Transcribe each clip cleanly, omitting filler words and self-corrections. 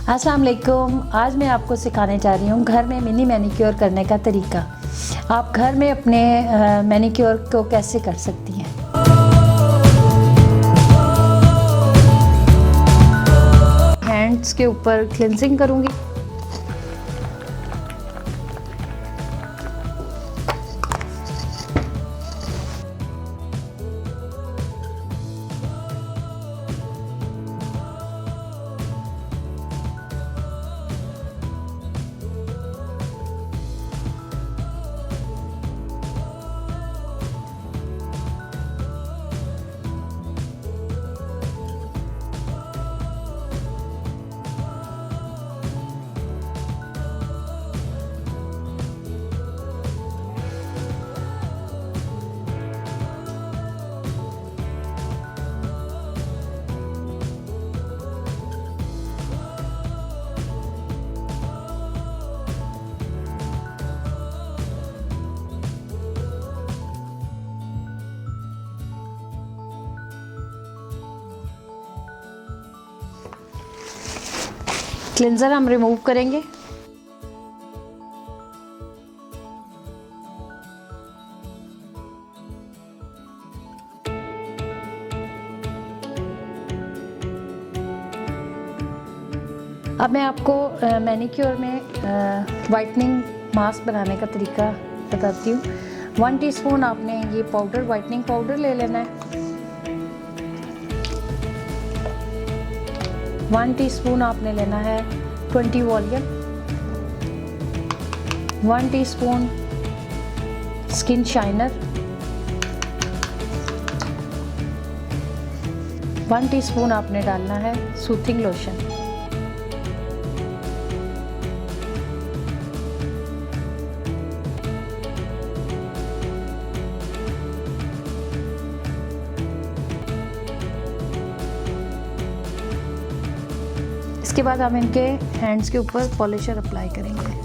अस्सलाम वालेकुम। आज मैं आपको सिखाने जा रही हूँ घर में मिनी मैनिक्योर करने का तरीका। आप घर में अपने मैनिक्योर को कैसे कर सकती हैं। हैंड्स के ऊपर क्लिनजिंग करूँगी। क्लिंजर हम रिमूव करेंगे। अब मैं आपको मैनिक्योर में वाइटनिंग मास्क बनाने का तरीका बताती हूँ। 1 टीस्पून आपने ये पाउडर वाइटनिंग पाउडर ले लेना है। 1 टीस्पून आपने लेना है 20 volume. 1 teaspoon skin shiner. 1 teaspoon आपने डालना है सूथिंग लोशन। इसके बाद हम इनके हैंड्स के ऊपर पॉलिशर अप्लाई करेंगे।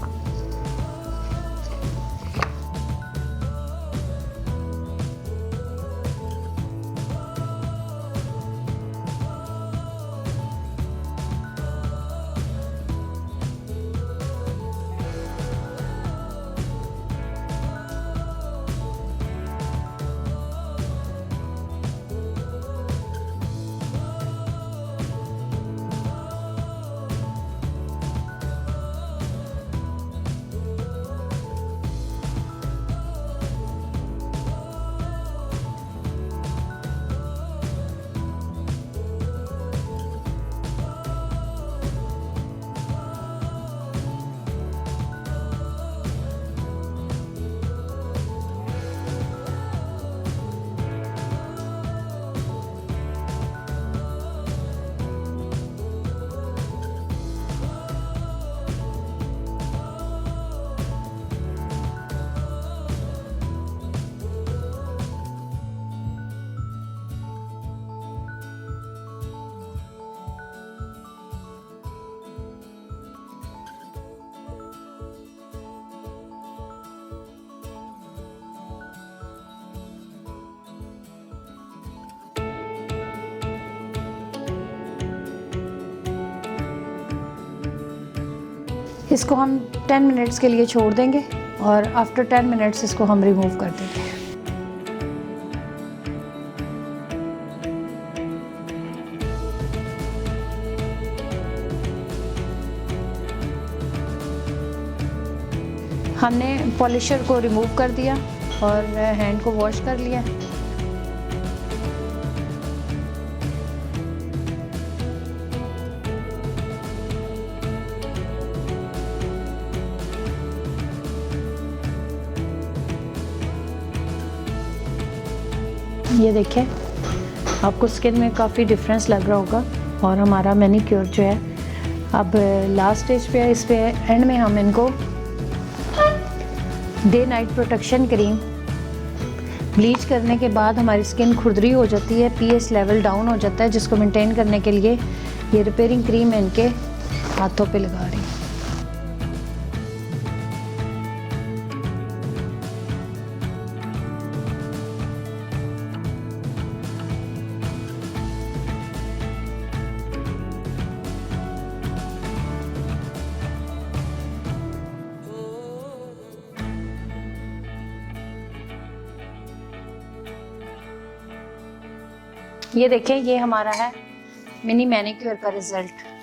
इसको हम 10 मिनट्स के लिए छोड़ देंगे और आफ्टर 10 मिनट्स इसको हम रिमूव कर देंगे। हमने पॉलिशर को रिमूव कर दिया और हैंड को वॉश कर लिया। ये देखें, आपको स्किन में काफ़ी डिफरेंस लग रहा होगा। और हमारा मैनिक्योर जो है अब लास्ट स्टेज पे है। इस पे एंड में हम इनको day night protection cream bleach करने के बाद हमारी स्किन खुरदरी हो जाती है, पीएच लेवल डाउन हो जाता है, जिसको मेंटेन करने के लिए ये रिपेयरिंग क्रीम इनके हाथों पे लगा रही हूँ। ये देखें, ये हमारा है मिनी मैनिक्योर का रिजल्ट।